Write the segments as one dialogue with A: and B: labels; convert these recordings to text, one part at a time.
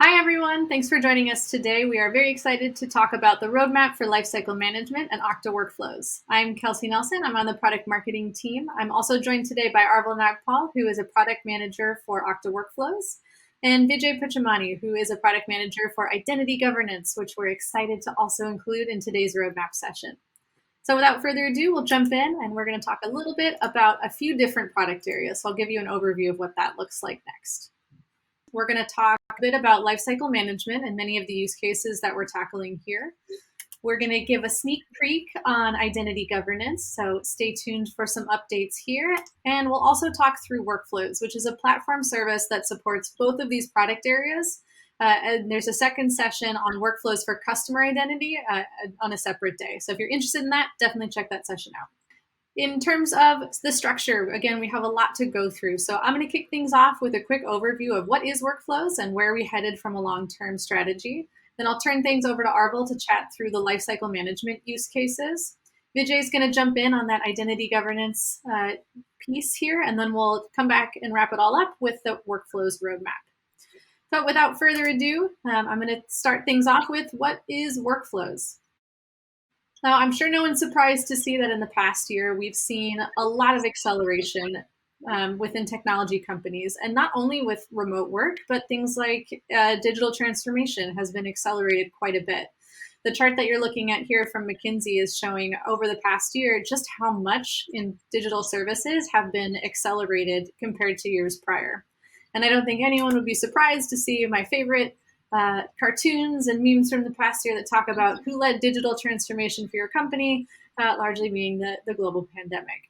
A: Hi, everyone. Thanks for joining us today. We are very excited to talk about the roadmap for Lifecycle Management and Okta Workflows. I'm Kelsey Nelson. I'm on the product marketing team. I'm also joined today by Arvil Nagpal, who is a product manager for Okta Workflows, and Vijay Pitchumani, who is a product manager for Identity Governance, which we're excited to also include in today's roadmap session. So without further ado, we'll jump in and we're going to talk a little bit about a few different product areas. So I'll give you an overview of what that looks like next. We're going to talk a bit about lifecycle management and many of the use cases that we're tackling here. We're going to give a sneak peek on identity governance, so stay tuned for some updates here. And we'll also talk through Workflows, which is a platform service that supports both of these product areas. And there's a second session on Workflows for customer identity on a separate day. So if you're interested in that, definitely check that session out. In terms of the structure, again, we have a lot to go through. So I'm going to kick things off with a quick overview of what is Workflows and where we headed from a long-term strategy. Then I'll turn things over to Arvil to chat through the lifecycle management use cases. Vijay is going to jump in on that identity governance piece here, and then we'll come back and wrap it all up with the Workflows roadmap. But without further ado, I'm going to start things off with what is Workflows? Now, I'm sure no one's surprised to see that in the past year, we've seen a lot of acceleration within technology companies, and not only with remote work, but things like digital transformation has been accelerated quite a bit. The chart that you're looking at here from McKinsey is showing over the past year just how much in digital services have been accelerated compared to years prior. And I don't think anyone would be surprised to see my favorite cartoons and memes from the past year that talk about who led digital transformation for your company, largely being the global pandemic.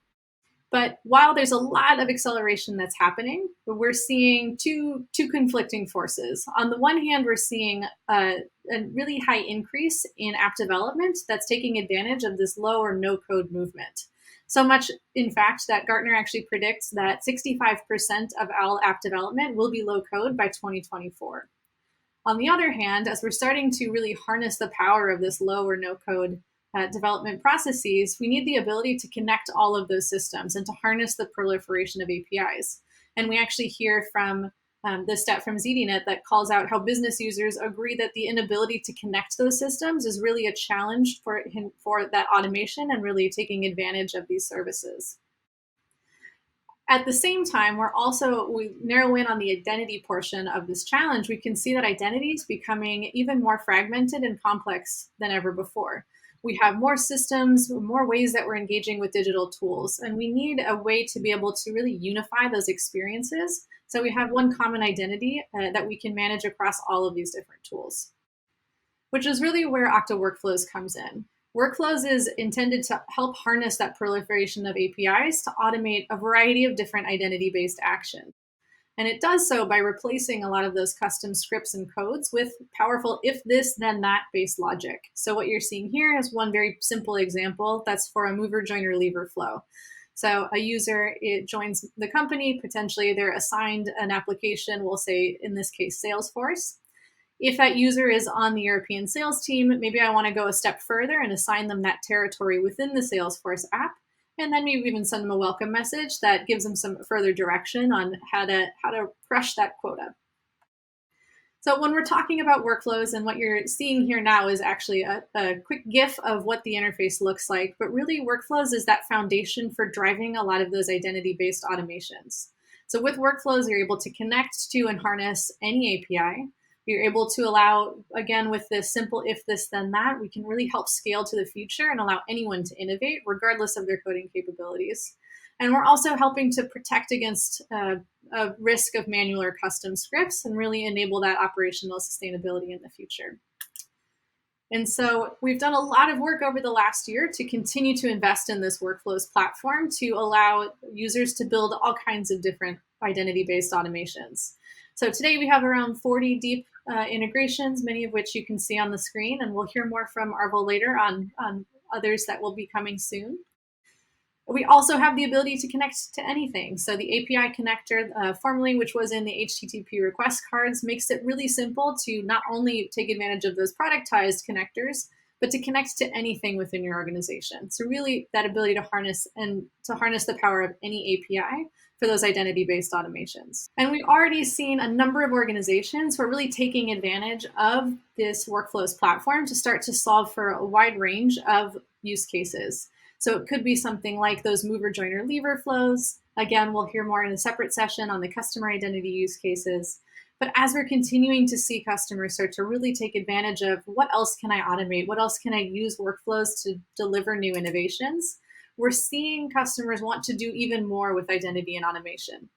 A: But while there's a lot of acceleration that's happening, we're seeing two conflicting forces. On the one hand, we're seeing a really high increase in app development that's taking advantage of this low or no code movement. So much, in fact, that Gartner actually predicts that 65% of all app development will be low code by 2024. On the other hand, as we're starting to really harness the power of this low or no code development processes, we need the ability to connect all of those systems and to harness the proliferation of APIs. And we actually hear from this stat from ZDNet that calls out how business users agree that the inability to connect those systems is really a challenge for that automation and really taking advantage of these services. At the same time, we narrow in on the identity portion of this challenge. We can see that identity is becoming even more fragmented and complex than ever before. We have more systems, more ways that we're engaging with digital tools, and we need a way to be able to really unify those experiences so we have one common identity that we can manage across all of these different tools, which is really where Okta Workflows comes in. Workflows is intended to help harness that proliferation of APIs to automate a variety of different identity-based actions. And it does so by replacing a lot of those custom scripts and codes with powerful if this, then that based logic. So what you're seeing here is one very simple example that's for a mover, joiner, leaver flow. So a user, it joins the company, potentially they're assigned an application, we'll say in this case, Salesforce. If that user is on the European sales team, maybe I want to go a step further and assign them that territory within the Salesforce app, and then maybe even send them a welcome message that gives them some further direction on how to crush that quota. So when we're talking about workflows, and what you're seeing here now is actually a quick GIF of what the interface looks like, but really Workflows is that foundation for driving a lot of those identity-based automations. So with Workflows, you're able to connect to and harness any API. You're able to allow, again, with this simple if this, then that, we can really help scale to the future and allow anyone to innovate regardless of their coding capabilities. And we're also helping to protect against a risk of manual or custom scripts and really enable that operational sustainability in the future. And so we've done a lot of work over the last year to continue to invest in this Workflows platform to allow users to build all kinds of different identity-based automations. So today we have around 40 deep integrations, many of which you can see on the screen, and we'll hear more from Arvil later on others that will be coming soon. We also have the ability to connect to anything. So the API connector, formerly, which was in the HTTP request cards, makes it really simple to not only take advantage of those productized connectors, but to connect to anything within your organization. So really that ability to harness the power of any API for those identity-based automations. And we've already seen a number of organizations who are really taking advantage of this workflows platform to start to solve for a wide range of use cases. So it could be something like those mover, joiner, leaver flows. Again, we'll hear more in a separate session on the customer identity use cases. But as we're continuing to see customers start to really take advantage of what else can I automate? What else can I use workflows to deliver new innovations? We're seeing customers want to do even more with identity and automation.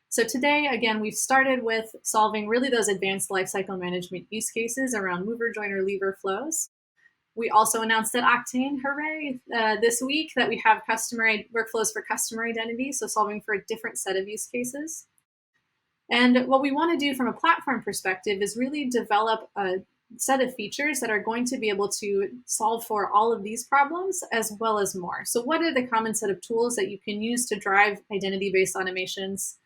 A: So today, again, we've started with solving really those advanced lifecycle management use cases around mover, joiner, leaver flows. We also announced at Oktane, hooray, this week that we have customer workflows for customer identity, so solving for a different set of use cases. And what we want to do from a platform perspective is really develop a set of features that are going to be able to solve for all of these problems as well as more. So what are the common set of tools that you can use to drive identity-based automations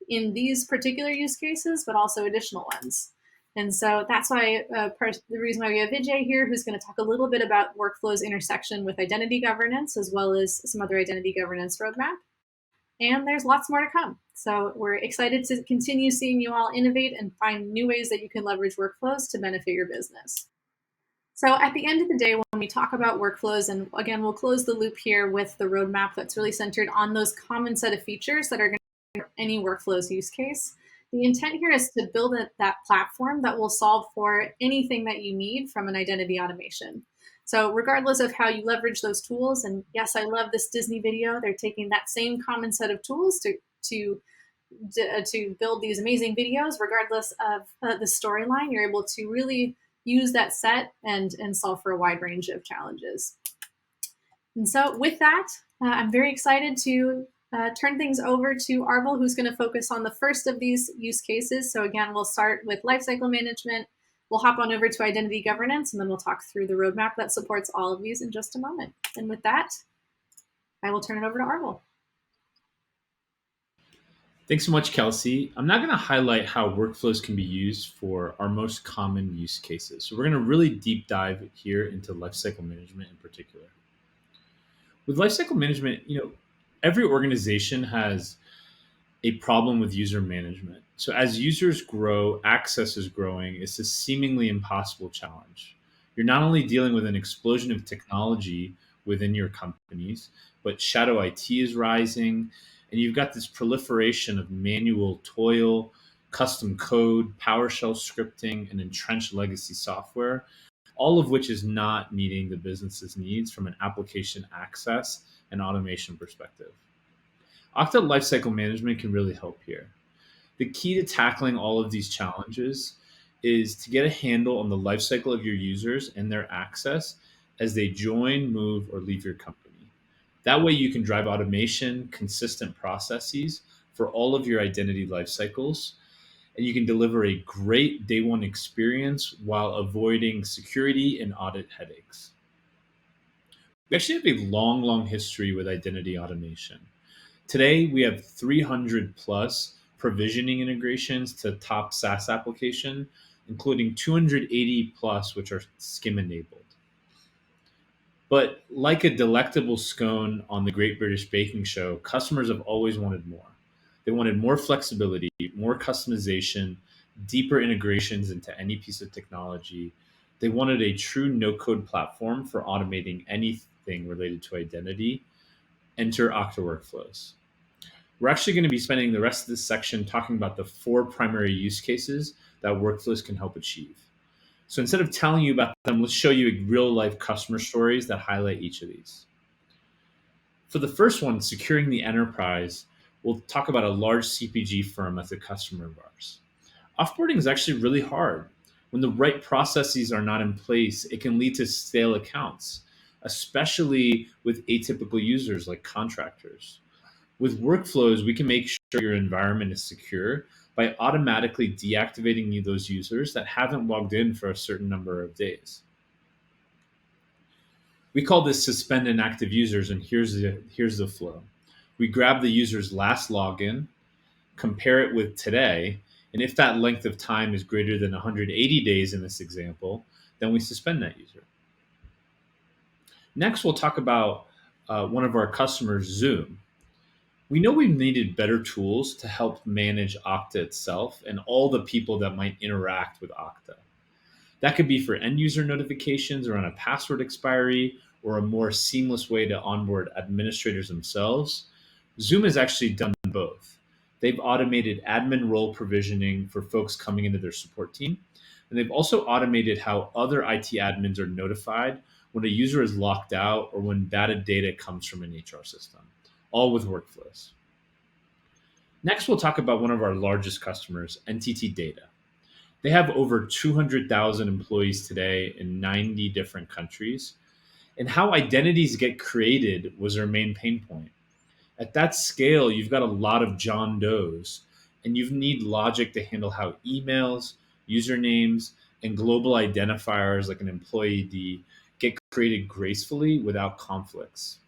A: in these particular use cases, but also additional ones? And so that's why the reason why we have Vijay here, who's going to talk a little bit about workflows intersection with identity governance, as well as some other identity governance roadmap. And there's lots more to come. So we're excited to continue seeing you all innovate and find new ways that you can leverage workflows to benefit your business. So at the end of the day, when we talk about workflows, and again, we'll close the loop here with the roadmap that's really centered on those common set of features that are going to be any workflows use case. The intent here is to build that platform that will solve for anything that you need from an identity automation. So regardless of how you leverage those tools, and yes, I love this Disney video, they're taking that same common set of tools to build these amazing videos. Regardless of the storyline, you're able to really use that set and solve for a wide range of challenges. And so with that, I'm very excited to turn things over to Arvil, who's going to focus on the first of these use cases. So again, we'll start with lifecycle management. We'll hop on over to identity governance, and then we'll talk through the roadmap that supports all of these in just a moment. And with that, I will turn it over to Arvil.
B: Thanks so much, Kelsey. I'm now going to highlight how workflows can be used for our most common use cases. So we're going to really deep dive here into lifecycle management in particular. With lifecycle management, every organization has a problem with user management. So as users grow, access is growing. It's a seemingly impossible challenge. You're not only dealing with an explosion of technology within your companies, but shadow IT is rising, and you've got this proliferation of manual toil, custom code, PowerShell scripting, and entrenched legacy software, all of which is not meeting the business's needs from an application access and automation perspective. Okta Lifecycle Management can really help here. The key to tackling all of these challenges is to get a handle on the lifecycle of your users and their access as they join, move, or leave your company. That way you can drive automation, consistent processes for all of your identity lifecycles, and you can deliver a great day one experience while avoiding security and audit headaches. We actually have a long history with identity automation. Today, we have 300 plus provisioning integrations to top SaaS application, including 280 plus, which are SCIM enabled. But like a delectable scone on the Great British Baking Show, customers have always wanted more. They wanted more flexibility, more customization, deeper integrations into any piece of technology. They wanted a true no-code platform for automating anything related to identity. Enter Okta Workflows. We're actually going to be spending the rest of this section talking about the 4 primary use cases that workflows can help achieve. So instead of telling you about them, let's show you real-life customer stories that highlight each of these. For the first one, securing the enterprise, we'll talk about a large CPG firm that's a customer of ours. Offboarding is actually really hard. When the right processes are not in place, it can lead to stale accounts, especially with atypical users like contractors. With workflows, we can make sure your environment is secure by automatically deactivating those users that haven't logged in for a certain number of days. We call this suspend inactive users, and here's the flow. We grab the user's last login, compare it with today, and if that length of time is greater than 180 days in this example, then we suspend that user. Next, we'll talk about one of our customers, Zoom. We know we've needed better tools to help manage Okta itself and all the people that might interact with Okta. That could be for end user notifications around a password expiry or a more seamless way to onboard administrators themselves. Zoom has actually done both. They've automated admin role provisioning for folks coming into their support team, and they've also automated how other IT admins are notified when a user is locked out or when bad data comes from an HR system, all with workflows. Next, we'll talk about one of our largest customers, NTT Data. They have over 200,000 employees today in 90 different countries, and how identities get created was their main pain point. At that scale, you've got a lot of John Does, and you need logic to handle how emails, usernames, and global identifiers like an employee ID get created gracefully without conflicts.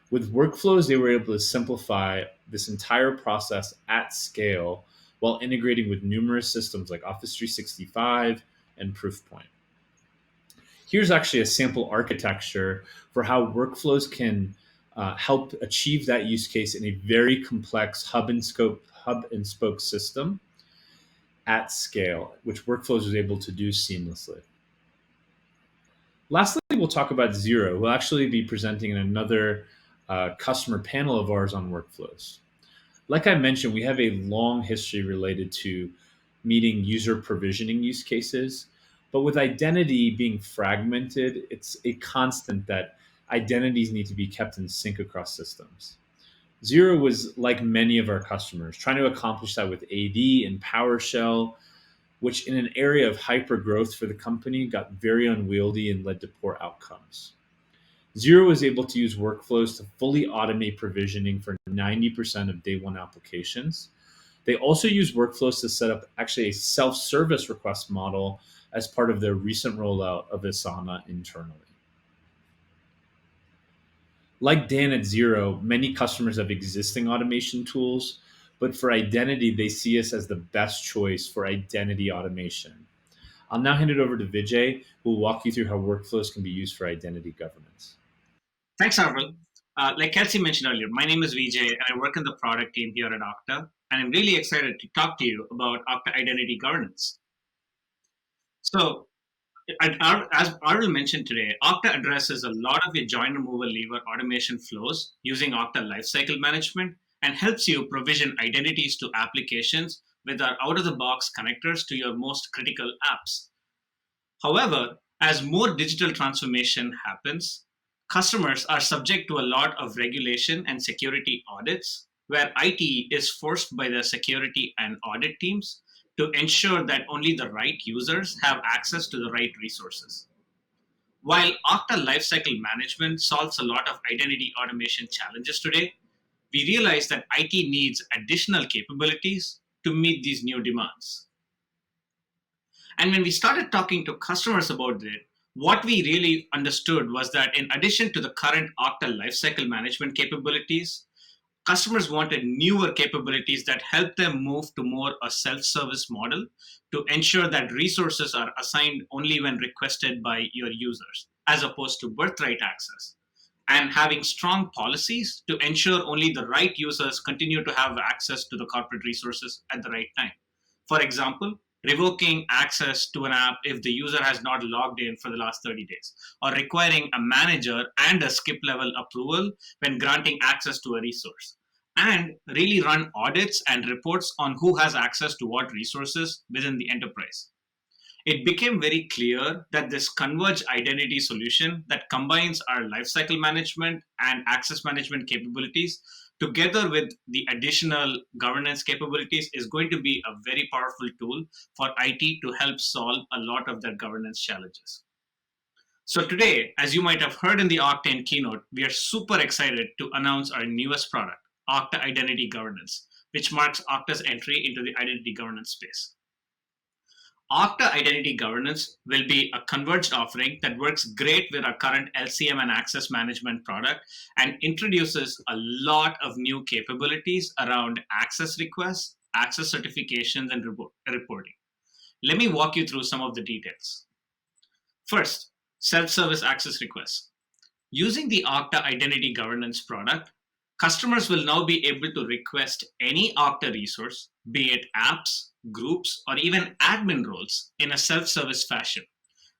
B: With workflows, they were able to simplify this entire process at scale while integrating with numerous systems like Office 365 and Proofpoint. Here's actually a sample architecture for how workflows can help achieve that use case in a very complex hub and spoke system at scale, which workflows was able to do seamlessly. Lastly, we'll talk about Zero. We'll actually be presenting in another customer panel of ours on workflows. Like I mentioned, we have a long history related to meeting user provisioning use cases. But with identity being fragmented, it's a constant that identities need to be kept in sync across systems. Zero was like many of our customers, trying to accomplish that with AD and PowerShell, which in an area of hyper growth for the company got very unwieldy and led to poor outcomes. Zero was able to use workflows to fully automate provisioning for 90% of day one applications. They also use workflows to set up actually a self-service request model as part of their recent rollout of Asana internally. Like Dan at Zero, many customers have existing automation tools, but for identity, they see us as the best choice for identity automation. I'll now hand it over to Vijay, who will walk you through how workflows can be used for identity governance.
C: Thanks, Arvil. Like Kelsey mentioned earlier, my name is Vijay and I work in the product team here at Okta. And I'm really excited to talk to you about Okta Identity Governance. So, as Arvil mentioned today, Okta addresses a lot of your join removal lever automation flows using Okta Lifecycle Management and helps you provision identities to applications with our out-of-the-box connectors to your most critical apps. However, as more digital transformation happens, customers are subject to a lot of regulation and security audits, where IT is forced by the security and audit teams to ensure that only the right users have access to the right resources. While Okta Lifecycle Management solves a lot of identity automation challenges today, we realize that IT needs additional capabilities to meet these new demands. And when we started talking to customers about it, what we really understood was that in addition to the current Okta Lifecycle Management capabilities, customers wanted newer capabilities that help them move to more a self-service model to ensure that resources are assigned only when requested by your users, as opposed to birthright access, and having strong policies to ensure only the right users continue to have access to the corporate resources at the right time. For example, revoking access to an app if the user has not logged in for the last 30 days, or requiring a manager and a skip level approval when granting access to a resource, and really run audits and reports on who has access to what resources within the enterprise. It became very clear that this converged identity solution that combines our lifecycle management and access management capabilities together with the additional governance capabilities is going to be a very powerful tool for IT to help solve a lot of their governance challenges. So today, as you might have heard in the Oktane keynote, we are super excited to announce our newest product, Okta Identity Governance, which marks Okta's entry into the identity governance space. Okta Identity Governance will be a converged offering that works great with our current LCM and access management product and introduces a lot of new capabilities around access requests, access certifications, and reporting. Let me walk you through some of the details. First, self-service access requests. Using the Okta Identity Governance product, Customers will now be able to request any Okta resource, be it apps, groups, or even admin roles, in a self-service fashion,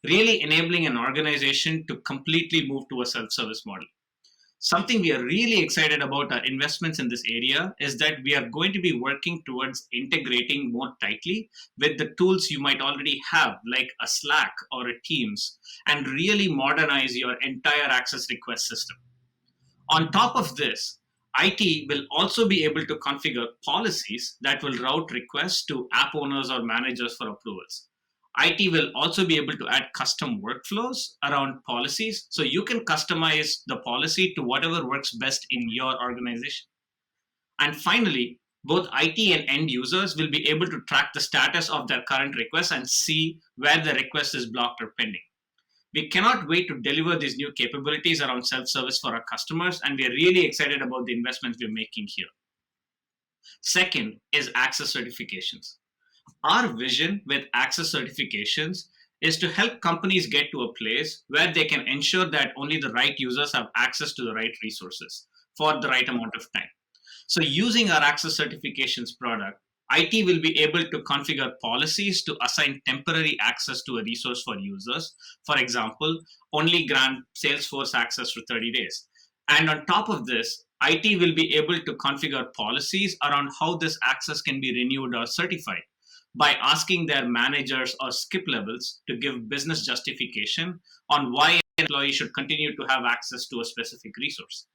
C: really enabling an organization to completely move to a self-service model. Something we are really excited about our investments in this area is that we are going to be working towards integrating more tightly with the tools you might already have, like a Slack or a Teams, and really modernize your entire access request system. On top of this, IT will also be able to configure policies that will route requests to app owners or managers for approvals. IT will also be able to add custom workflows around policies, so you can customize the policy to whatever works best in your organization. And finally, both IT and end users will be able to track the status of their current request and see where the request is blocked or pending. We cannot wait to deliver these new capabilities around self-service for our customers, and we are really excited about the investments we're making here. Second is access certifications. Our vision with access certifications is to help companies get to a place where they can ensure that only the right users have access to the right resources for the right amount of time. So using our access certifications product, IT will be able to configure policies to assign temporary access to a resource for users. For example, only grant Salesforce access for 30 days. And on top of this, IT will be able to configure policies around how this access can be renewed or certified by asking their managers or skip levels to give business justification on why an employee should continue to have access to a specific resource.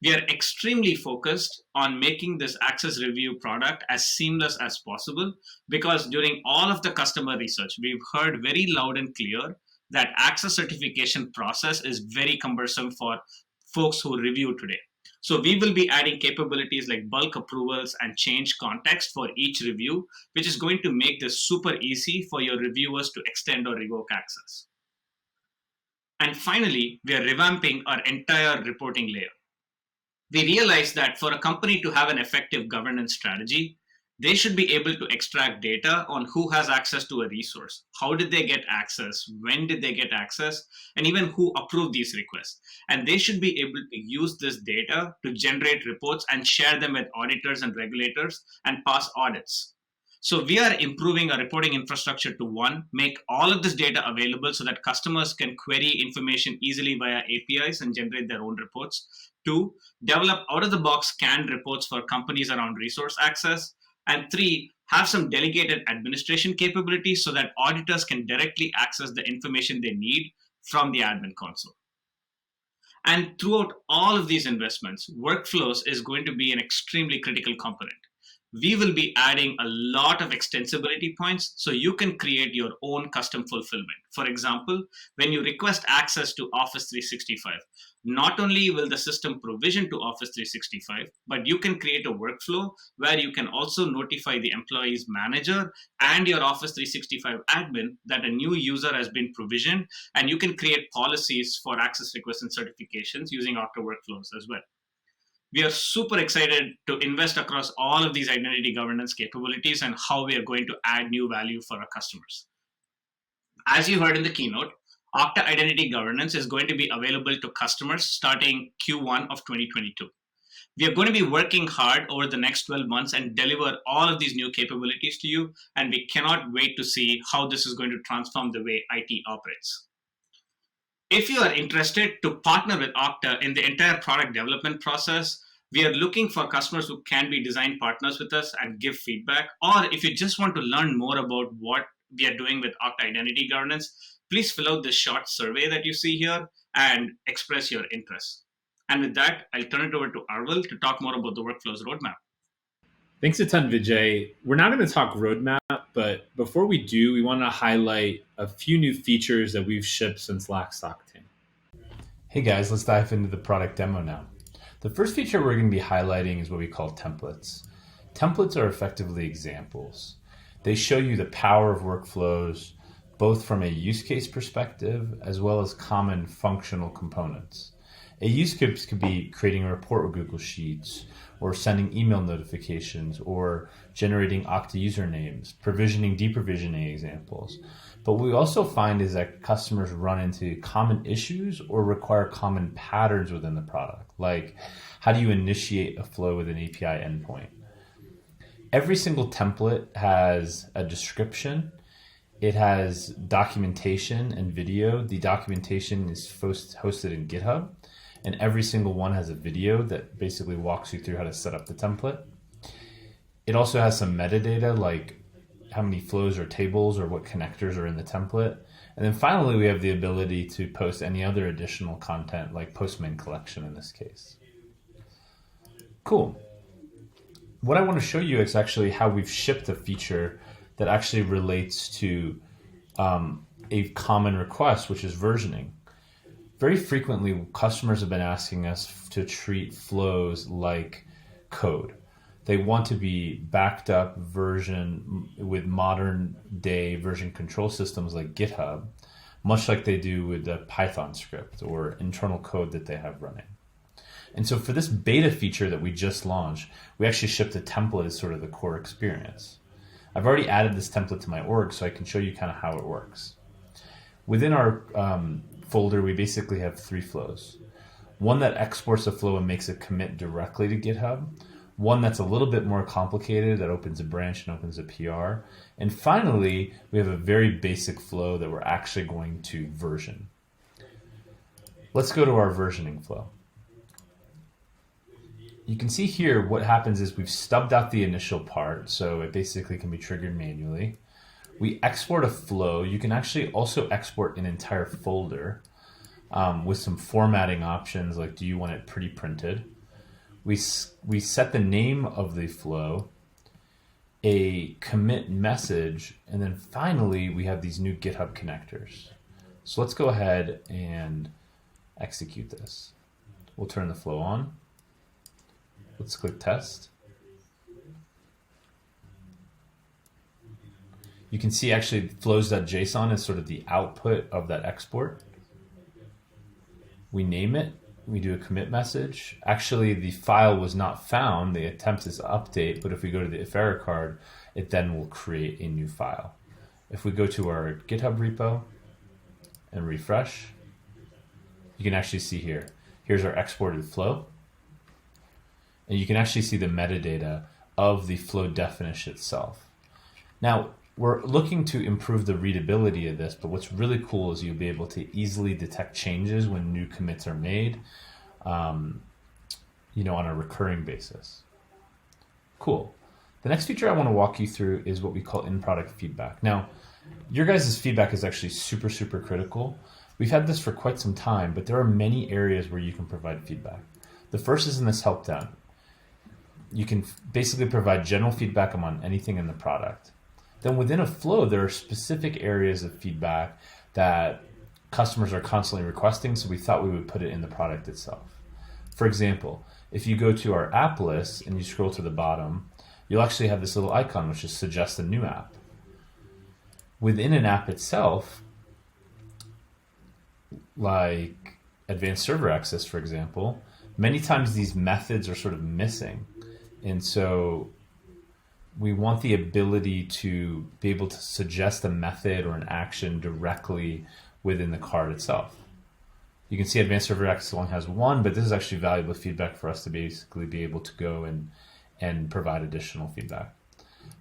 C: We are extremely focused on making this access review product as seamless as possible, because during all of the customer research, we've heard very loud and clear that access certification process is very cumbersome for folks who review today. So we will be adding capabilities like bulk approvals and change context for each review, which is going to make this super easy for your reviewers to extend or revoke access. And finally, we are revamping our entire reporting layer. We realize that for a company to have an effective governance strategy, they should be able to extract data on who has access to a resource, how did they get access, when did they get access, and even who approved these requests. And they should be able to use this data to generate reports and share them with auditors and regulators and pass audits. So we are improving our reporting infrastructure to, one, make all of this data available so that customers can query information easily via APIs and generate their own reports. Two, develop out-of-the-box canned reports for companies around resource access. And three, have some delegated administration capabilities so that auditors can directly access the information they need from the admin console. And throughout all of these investments, workflows is going to be an extremely critical component. We will be adding a lot of extensibility points so you can create your own custom fulfillment. For example, when you request access to Office 365, not only will the system provision to Office 365, but you can create a workflow where you can also notify the employee's manager and your Office 365 admin that a new user has been provisioned, and you can create policies for access requests and certifications using Okta Workflows as well. We are super excited to invest across all of these identity governance capabilities and how we are going to add new value for our customers. As you heard in the keynote, Okta Identity Governance is going to be available to customers starting Q1 of 2022. We are going to be working hard over the next 12 months and deliver all of these new capabilities to you, and we cannot wait to see how this is going to transform the way IT operates. If you are interested to partner with Okta in the entire product development process, we are looking for customers who can be design partners with us and give feedback. Or if you just want to learn more about what we are doing with Okta Identity Governance, please fill out this short survey that you see here and express your interest. And with that, I'll turn it over to Arvil to talk more about the Workflows roadmap.
B: Thanks a ton, Vijay. We're now going to talk roadmap, but before we do, we want to highlight a few new features that we've shipped since last Oktane. Hey guys, let's dive into the product demo now. The first feature we're going to be highlighting is what we call templates. Templates are effectively examples. They show you the power of workflows, both from a use case perspective as well as common functional components. A use case could be creating a report with Google Sheets, or sending email notifications, or generating Okta usernames, provisioning, deprovisioning examples. But what we also find is that customers run into common issues or require common patterns within the product. Like, how do you initiate a flow with an API endpoint? Every single template has a description. It has documentation and video. The documentation is hosted in GitHub, and every single one has a video that basically walks you through how to set up the template. It also has some metadata, like how many flows or tables or what connectors are in the template. And then finally, we have the ability to post any other additional content, like Postman collection in this case. Cool. What I want to show you is actually how we've shipped a feature that actually relates to a common request, which is versioning. Very frequently, customers have been asking us to treat flows like code. They want to be backed up version with modern day version control systems like GitHub, much like they do with the Python script or internal code that they have running. And so for this beta feature that we just launched, we actually shipped a template as sort of the core experience. I've already added this template to my org so I can show you kind of how it works. Within our folder, we basically have 3 flows. One that exports a flow and makes a commit directly to GitHub. One that's a little bit more complicated that opens a branch and opens a PR. And finally, we have a very basic flow that we're actually going to version. Let's go to our versioning flow. You can see here what happens is we've stubbed out the initial part, so it basically can be triggered manually. We export a flow. You can actually also export an entire folder with some formatting options, like do you want it pretty printed? We set the name of the flow, a commit message, and then finally we have these new GitHub connectors. So let's go ahead and execute this. We'll turn the flow on. Let's click test. You can see actually flows.json is sort of the output of that export. We name it. We do a commit message. Actually, the file was not found. The attempt is to update, but if we go to the if error card, it then will create a new file. If we go to our GitHub repo and refresh, you can actually see here. Here's our exported flow. And you can actually see the metadata of the flow definition itself. Now, we're looking to improve the readability of this, but what's really cool is you'll be able to easily detect changes when new commits are made, on a recurring basis. Cool. The next feature I want to walk you through is what we call in-product feedback. Now, your guys' feedback is actually super, super critical. We've had this for quite some time, but there are many areas where you can provide feedback. The first is in this help down. You can basically provide general feedback on anything in the product. Then within a flow, there are specific areas of feedback that customers are constantly requesting, so we thought we would put it in the product itself. For example, if you go to our app list and you scroll to the bottom, you'll actually have this little icon which is suggest a new app. Within an app itself, like advanced server access, for example, many times these methods are sort of missing. And so we want the ability to be able to suggest a method or an action directly within the card itself. You can see Advanced Server Access only has one, but this is actually valuable feedback for us to basically be able to go and provide additional feedback.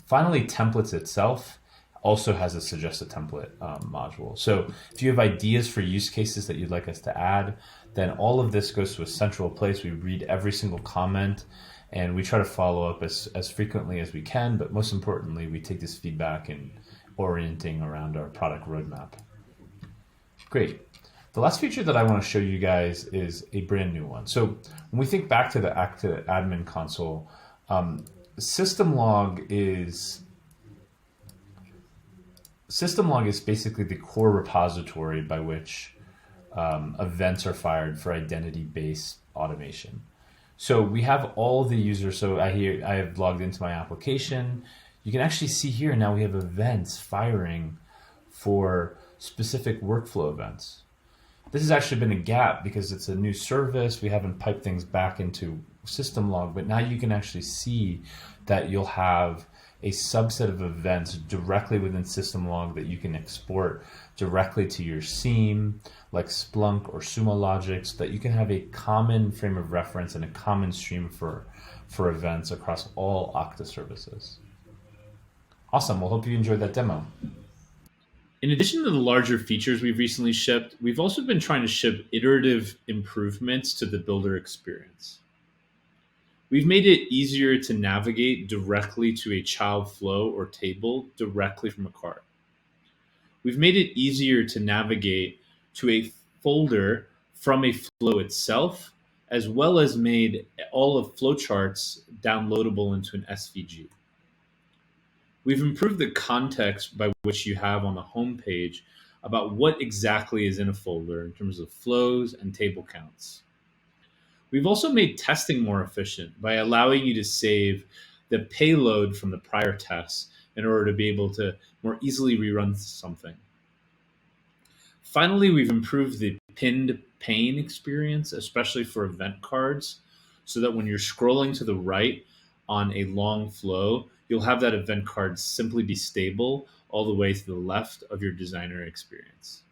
B: Finally, templates itself also has a suggest a template module. So if you have ideas for use cases that you'd like us to add, then all of this goes to a central place. We read every single comment, and we try to follow up as frequently as we can, but most importantly, we take this feedback and orienting around our product roadmap. Great. The last feature that I want to show you guys is a brand new one. So when we think back to the Okta admin console, system log is basically the core repository by which events are fired for identity-based automation. So we have all the users. So I have logged into my application. You can actually see here now we have events firing for specific workflow events. This has actually been a gap because it's a new service. We haven't piped things back into system log, but now you can actually see that you'll have a subset of events directly within system log that you can export directly to your SIEM, like Splunk or Sumo Logic, so that you can have a common frame of reference and a common stream for events across all Okta services. Awesome. Well, hope you enjoyed that demo. In addition to the larger features we've recently shipped, we've also been trying to ship iterative improvements to the builder experience. We've made it easier to navigate directly to a child flow or table directly from a card. We've made it easier to navigate to a folder from a flow itself, as well as made all of flowcharts downloadable into an SVG. We've improved the context by which you have on the home page about what exactly is in a folder in terms of flows and table counts. We've also made testing more efficient by allowing you to save the payload from the prior tests in order to be able to more easily rerun something. Finally, we've improved the pinned pane experience, especially for event cards, so that when you're scrolling to the right on a long flow, you'll have that event card simply be stable all the way to the left of your designer experience.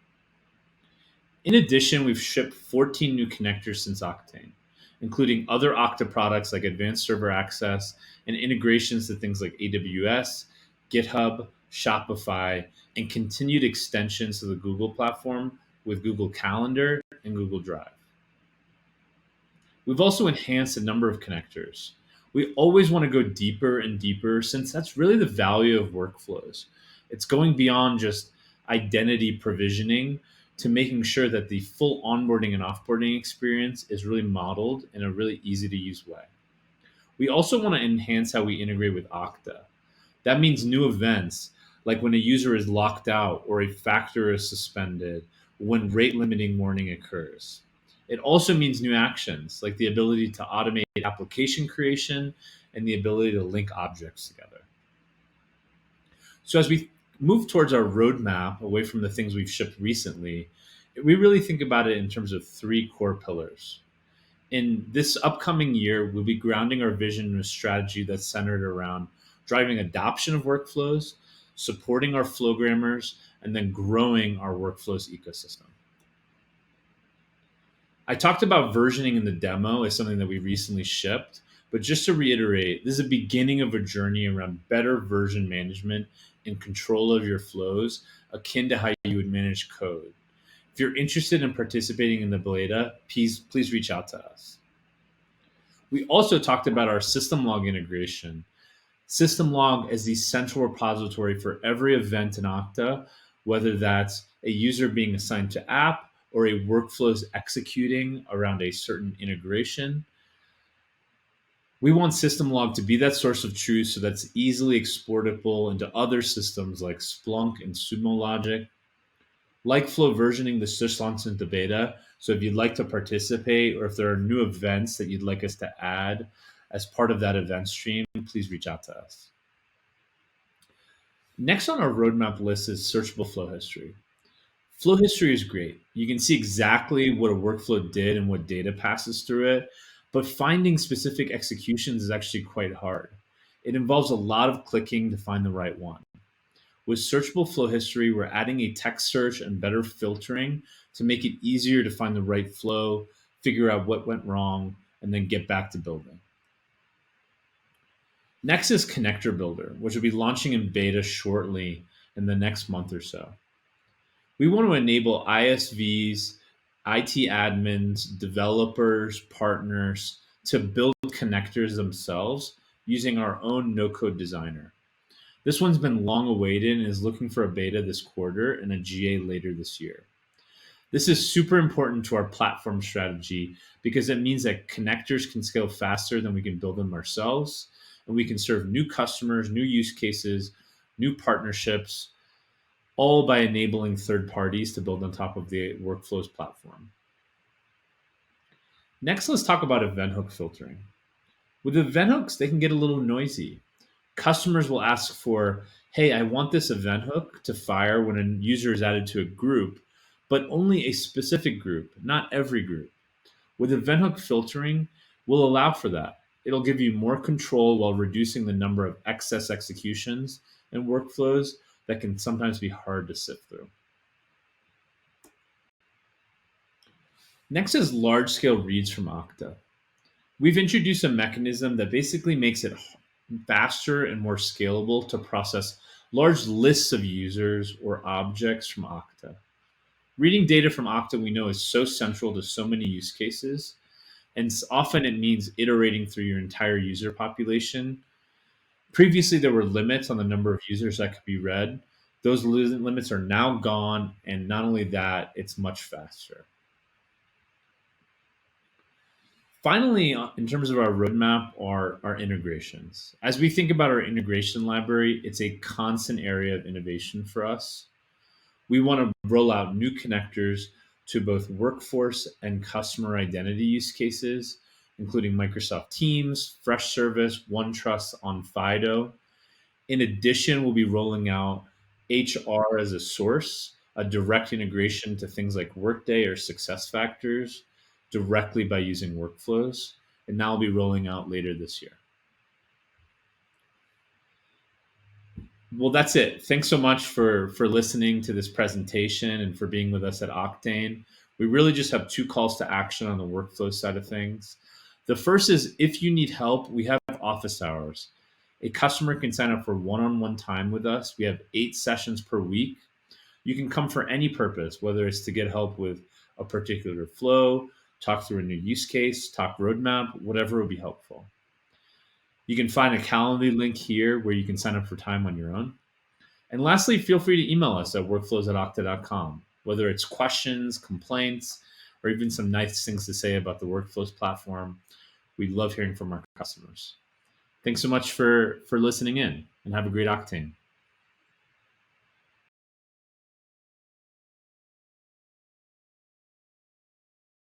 B: In addition, we've shipped 14 new connectors since Oktane, including other Okta products like Advanced Server Access and integrations to things like AWS, GitHub, Shopify, and continued extensions to the Google platform with Google Calendar and Google Drive. We've also enhanced a number of connectors. We always want to go deeper and deeper since that's really the value of workflows. It's going beyond just identity provisioning to making sure that the full onboarding and offboarding experience is really modeled in a really easy to use way. We also want to enhance how we integrate with Okta. That means new events, like when a user is locked out or a factor is suspended, when rate limiting warning occurs. It also means new actions, like the ability to automate application creation and the ability to link objects together. So as we move towards our roadmap away from the things we've shipped recently, we really think about it in terms of three core pillars. In this upcoming year, we'll be grounding our vision in a strategy that's centered around driving adoption of workflows, supporting our Flowgrammers, and then growing our workflows ecosystem. I talked about versioning in the demo as something that we recently shipped, but just to reiterate, this is the beginning of a journey around better version management and control of your flows, akin to how you would manage code. If you're interested in participating in the beta, please reach out to us. We also talked about our system log integration. System log is the central repository for every event in Okta, whether that's a user being assigned to app or a workflow is executing around a certain integration. We want system log to be that source of truth so that's easily exportable into other systems like Splunk and Sumo Logic. Like flow versioning, this just launched into beta. So if you'd like to participate or if there are new events that you'd like us to add as part of that event stream, please reach out to us. Next on our roadmap list is searchable flow history. Flow history is great. You can see exactly what a workflow did and what data passes through it, but finding specific executions is actually quite hard. It involves a lot of clicking to find the right one. With searchable flow history, we're adding a text search and better filtering to make it easier to find the right flow, figure out what went wrong, and then get back to building. Next is Connector Builder, which will be launching in beta shortly in the next month or so. We want to enable ISVs, IT admins, developers, partners to build connectors themselves using our own no-code designer. This one's been long awaited and is looking for a beta this quarter and a GA later this year. This is super important to our platform strategy because it means that connectors can scale faster than we can build them ourselves, and we can serve new customers, new use cases, new partnerships, all by enabling third parties to build on top of the Workflows platform. Next, let's talk about event hook filtering. With event hooks, they can get a little noisy. Customers will ask for, hey, I want this event hook to fire when a user is added to a group, but only a specific group, not every group. With event hook filtering, we'll allow for that. It'll give you more control while reducing the number of excess executions and workflows that can sometimes be hard to sift through. Next is large-scale reads from Okta. We've introduced a mechanism that basically makes it faster and more scalable to process large lists of users or objects from Okta. Reading data from Okta, we know, is so central to so many use cases, and often it means iterating through your entire user population. Previously, there were limits on the number of users that could be read. Those limits are now gone, and not only that, it's much faster. Finally, in terms of our roadmap, are our integrations. As we think about our integration library, it's a constant area of innovation for us. We want to roll out new connectors to both workforce and customer identity use cases, including Microsoft Teams, Freshservice, OneTrust on FIDO. In addition, we'll be rolling out HR as a source, a direct integration to things like Workday or SuccessFactors directly by using workflows. And that will be rolling out later this year. Well, that's it. Thanks so much for listening to this presentation and for being with us at Oktane. We really just have 2 calls to action on the workflow side of things. The first is, if you need help, we have office hours. A customer can sign up for one-on-one time with us. We have 8 sessions per week. You can come for any purpose, whether it's to get help with a particular flow, talk through a new use case, talk roadmap, whatever will be helpful. You can find a Calendly link here where you can sign up for time on your own. And lastly, feel free to email us at workflows@okta.com, whether it's questions, complaints, or even some nice things to say about the Workflows platform. We love hearing from our customers. Thanks so much for listening in, and have a great Oktane.